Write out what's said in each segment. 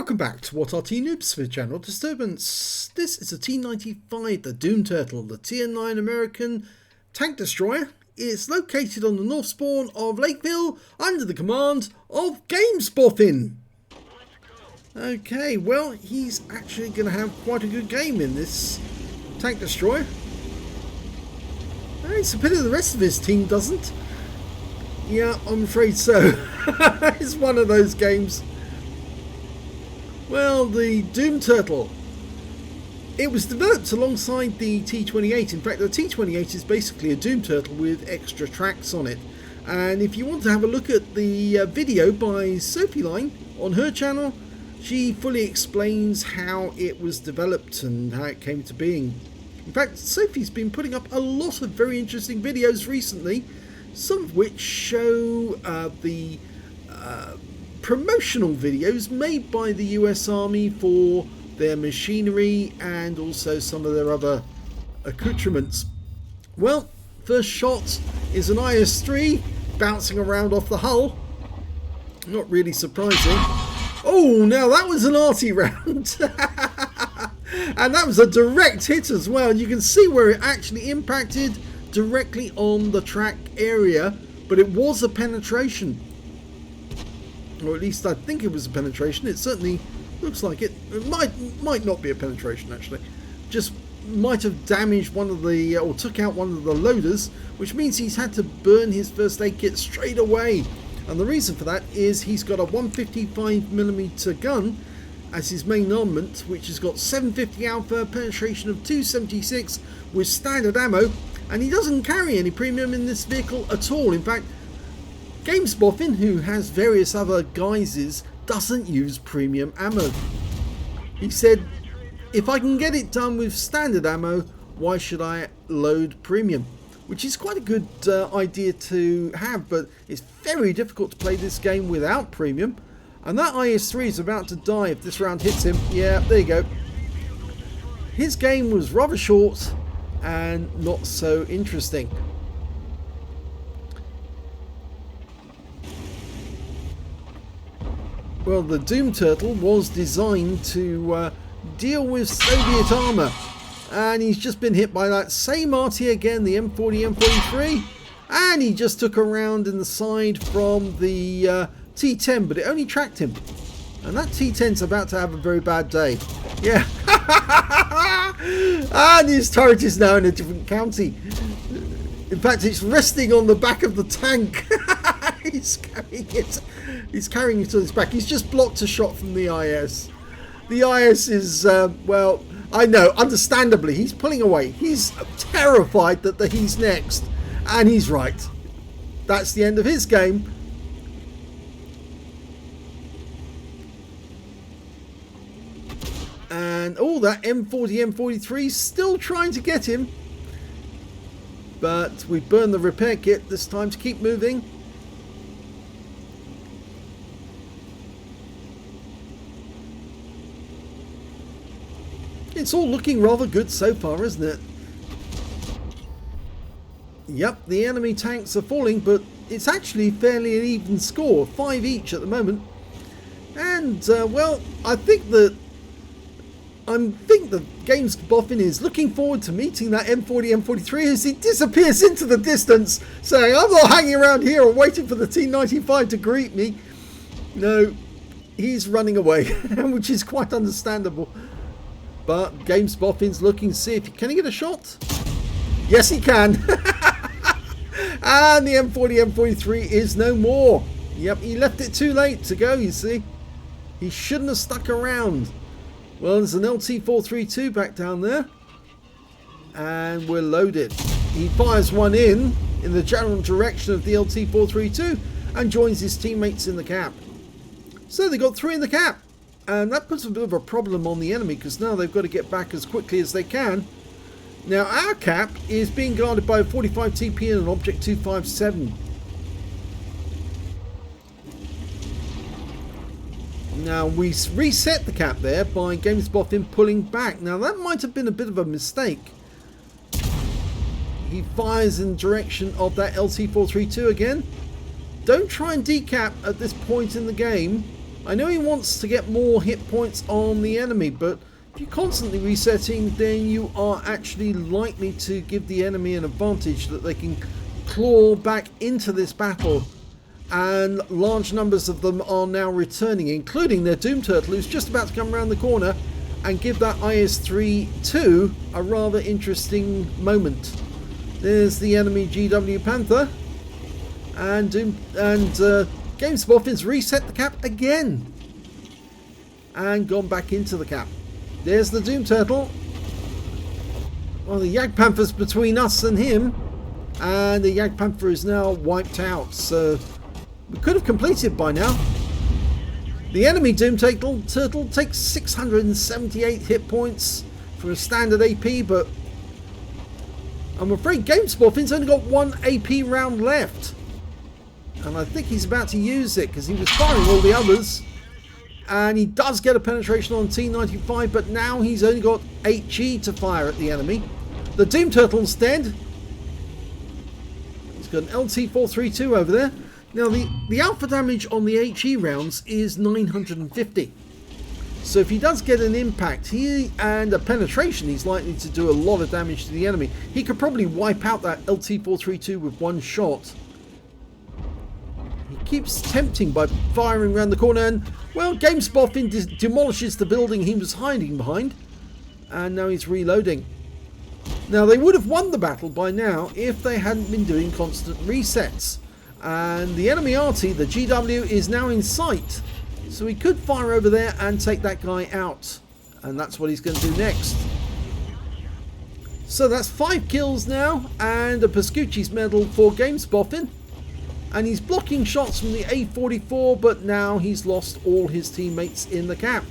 Welcome back to what Arty Noobs for General Disturbance. This is a T95, the Doom Turtle, the Tier 9 American tank destroyer. It's located on the north spawn of Lakeville under the command of GameSpoffin. Okay, well, he's actually going to have quite a good game in this tank destroyer. It's a pity the rest of his team doesn't. Yeah, I'm afraid so. It's one of those games. Well, the Doom Turtle, it was developed alongside the T28. In fact, the T28 is basically a Doom Turtle with extra tracks on it. And if you want to have a look at the video by Sophie Line on her channel, she fully explains how it was developed and how it came to being. In fact, Sophie's been putting up a lot of very interesting videos recently, some of which show the promotional videos made by the US Army for their machinery and also some of their other accoutrements. Well, first shot is an IS-3 bouncing around off the hull. Not really surprising. Oh, now that was an Arty round. And that was a direct hit as well. You can see where it actually impacted directly on the track area, but it was a penetration. Or at least I think it was a penetration. It certainly looks like it. It might not be a penetration actually. Just might have damaged one of the, or took out one of the loaders, which means he's had to burn his first aid kit straight away. And the reason for that is he's got a 155mm gun as his main armament, which has got 750 alpha, penetration of 276 with standard ammo, and he doesn't carry any premium in this vehicle at all. In fact, GameSpoffin, who has various other guises, doesn't use premium ammo. He said, if I can get it done with standard ammo, why should I load premium? Which is quite a good idea to have, but it's very difficult to play this game without premium. And that IS-3 is about to die if this round hits him. Yeah, there you go. His game was rather short and not so interesting. Well, the Doom Turtle was designed to deal with Soviet armour, and he's just been hit by that same Arty again, the M40, M43, and he just took a round in the side from the T10, but it only tracked him, and that T10's about to have a very bad day. Yeah. And his turret is now in a different county. In fact, it's resting on the back of the tank. He's carrying it on his back. He's just blocked a shot from the IS. The IS is, well, I know, understandably, he's pulling away. He's terrified that he's next. And he's right. That's the end of his game. And, oh, that M40, M43 is still trying to get him. But we burned the repair kit this time to keep moving. It's all looking rather good so far, isn't it? Yep, the enemy tanks are falling, but it's actually fairly an even score, 5 each at the moment. And, well, I think that GameSpoffin is looking forward to meeting that M40, M43 as he disappears into the distance, saying, I'm not hanging around here or waiting for the T95 to greet me. No, he's running away, which is quite understandable. But GameSpoffin's looking to see if can he get a shot? Yes, he can. And the M40, M43 is no more. Yep, he left it too late to go, you see. He shouldn't have stuck around. Well, there's an LT432 back down there. And we're loaded. He fires one in the general direction of the LT432 and joins his teammates in the cap. So they got 3 in the cap. And that puts a bit of a problem on the enemy because now they've got to get back as quickly as they can. Now our cap is being guarded by a 45 TP and an Object 257. Now we reset the cap there by GameSpoffin pulling back. Now that might have been a bit of a mistake. He fires in the direction of that LT432 again. Don't try and decap at this point in the game. I know he wants to get more hit points on the enemy, but if you're constantly resetting, then you are actually likely to give the enemy an advantage that they can claw back into this battle. And large numbers of them are now returning, including their Doom Turtle, who's just about to come around the corner and give that IS-3-2 a rather interesting moment. There's the enemy GW Panther, and GameSpot's reset the cap again and gone back into the cap. There's the Doom Turtle. Well, the Yag Panther's between us and him, and the Yag Panther is now wiped out, so we could have completed by now. The enemy Doom Turtle takes 678 hit points for a standard AP, but I'm afraid GameSpot's only got one AP round left. And I think he's about to use it because he was firing all the others. And he does get a penetration on T95, but now he's only got HE to fire at the enemy. The Doom Turtle's dead. He's got an LT432 over there. Now the alpha damage on the HE rounds is 950. So if he does get an impact and a penetration, he's likely to do a lot of damage to the enemy. He could probably wipe out that LT432 with one shot. He keeps tempting by firing around the corner, and well, GameSpot demolishes the building he was hiding behind, and now he's reloading. Now they would have won the battle by now if they hadn't been doing constant resets. And the enemy Arty, the GW, is now in sight, so he could fire over there and take that guy out, and that's what he's going to do next. So that's 5 kills now, and a Pascucci's medal for GameSpot, and he's blocking shots from the A44, but now he's lost all his teammates in the cap,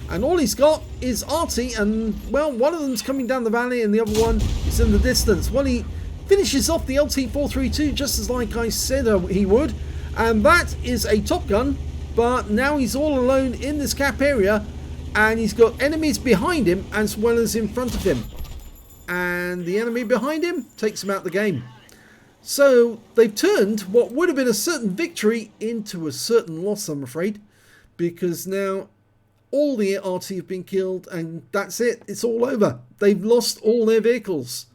and all he's got is Arty, and well, one of them's coming down the valley and the other one is in the distance. Well, he finishes off the LT432 just as like I said he would, and that is a Top Gun, but now he's all alone in this cap area, and he's got enemies behind him as well as in front of him, and the enemy behind him takes him out the game. So they've turned what would have been a certain victory into a certain loss, I'm afraid, because now all the Arty have been killed, and that's it, it's all over. They've lost all their vehicles.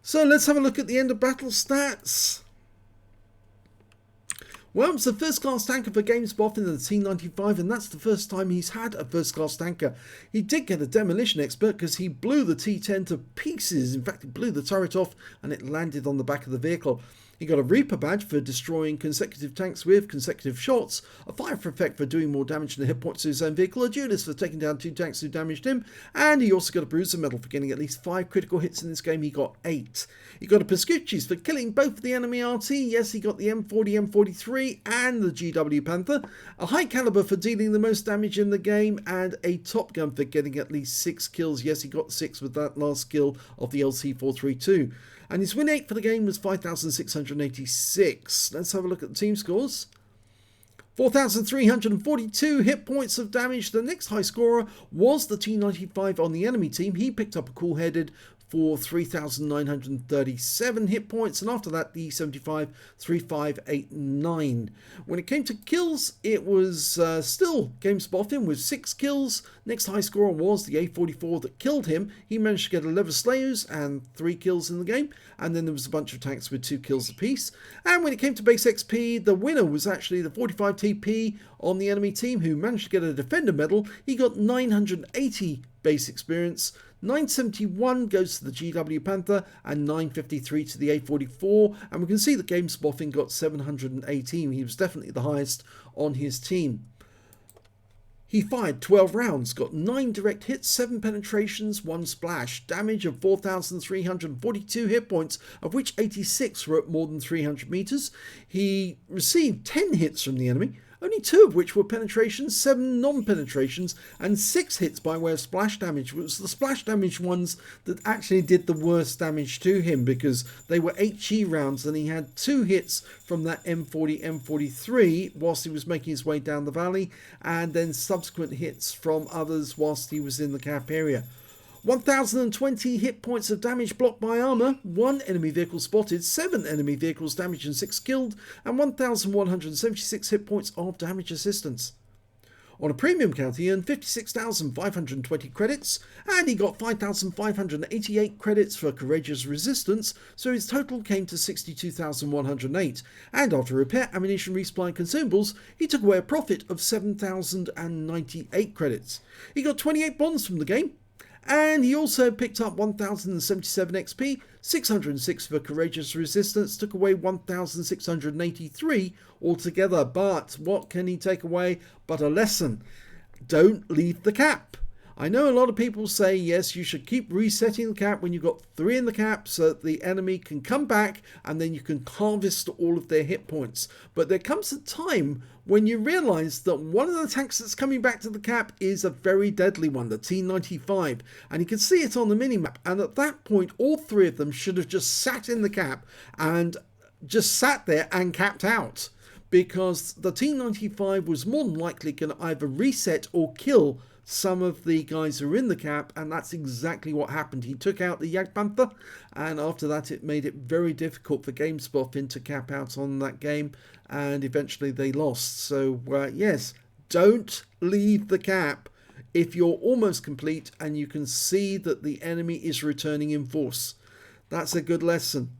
So let's have a look at the end of battle stats. Well, it's the first class tanker for GameSpot in the T95, and that's the first time he's had a first class tanker. He did get a demolition expert because he blew the T10 to pieces. In fact, he blew the turret off and it landed on the back of the vehicle. He got a Reaper badge for destroying consecutive tanks with consecutive shots, a fire effect for doing more damage than the hit points to his own vehicle, a duelist for taking down 2 tanks who damaged him, and he also got a Bruiser medal for getting at least 5 critical hits in this game. He got 8. He got a Pascucci's for killing both the enemy RT. Yes, he got the M40, M43 and the GW Panther, a high caliber for dealing the most damage in the game, and a Top Gun for getting at least 6 kills. Yes, he got 6 with that last kill of the LT432. And his win rate for the game was 5,686. Let's have a look at the team scores. 4,342 hit points of damage. The next high scorer was the T95 on the enemy team. He picked up a cool-headed for 3,937 hit points, and after that the E75 3589. When it came to kills, it was still GameSpot with 6 kills. Next high scorer was the A44 that killed him. He managed to get 11 Slayers and 3 kills in the game, and then there was a bunch of tanks with 2 kills apiece. And when it came to base XP, the winner was actually the 45 TP on the enemy team, who managed to get a Defender medal. He got 980 base experience. 971 goes to the GW Panther and 953 to the A44, and we can see that GameSpot got 718. He was definitely the highest on his team. He fired 12 rounds, got 9 direct hits, 7 penetrations, 1 splash, damage of 4,342 hit points, of which 86 were at more than 300 meters. He received 10 hits from the enemy, only 2 of which were penetrations, 7 non-penetrations, and 6 hits by way of splash damage. It was the splash damage ones that actually did the worst damage to him, because they were HE rounds, and he had 2 hits from that M40, M43 whilst he was making his way down the valley, and then subsequent hits from others whilst he was in the cap area. 1,020 hit points of damage blocked by armor, 1 enemy vehicle spotted, 7 enemy vehicles damaged and 6 killed, and 1,176 hit points of damage assistance. On a premium count, he earned 56,520 credits, and he got 5,588 credits for courageous resistance, so his total came to 62,108. And after repair, ammunition, resupply and consumables, he took away a profit of 7,098 credits. He got 28 bonds from the game, and he also picked up 1,077 XP, 606 for courageous resistance, took away 1,683 altogether. But what can he take away but a lesson? Don't leave the cap. I know a lot of people say, yes, you should keep resetting the cap when you've got 3 in the cap so that the enemy can come back and then you can harvest all of their hit points. But there comes a time when you realize that one of the tanks that's coming back to the cap is a very deadly one, the T95. And you can see it on the minimap. And at that point, all 3 of them should have just sat in the cap and just sat there and capped out. Because the T95 was more than likely going to either reset or kill some of the guys who are in the cap, and that's exactly what happened. He took out the Jagdpanther, and after that it made it very difficult for GameSpot to cap out on that game, and eventually they lost. So yes, don't leave the cap if you're almost complete and you can see that the enemy is returning in force. That's a good lesson.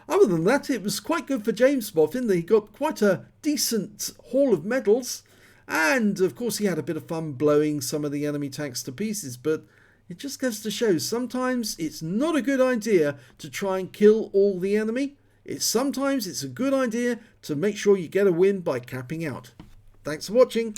Other than that, it was quite good for GameSpot in that he got quite a decent haul of medals. And, of course, he had a bit of fun blowing some of the enemy tanks to pieces. But it just goes to show sometimes it's not a good idea to try and kill all the enemy. Sometimes it's a good idea to make sure you get a win by capping out. Thanks for watching.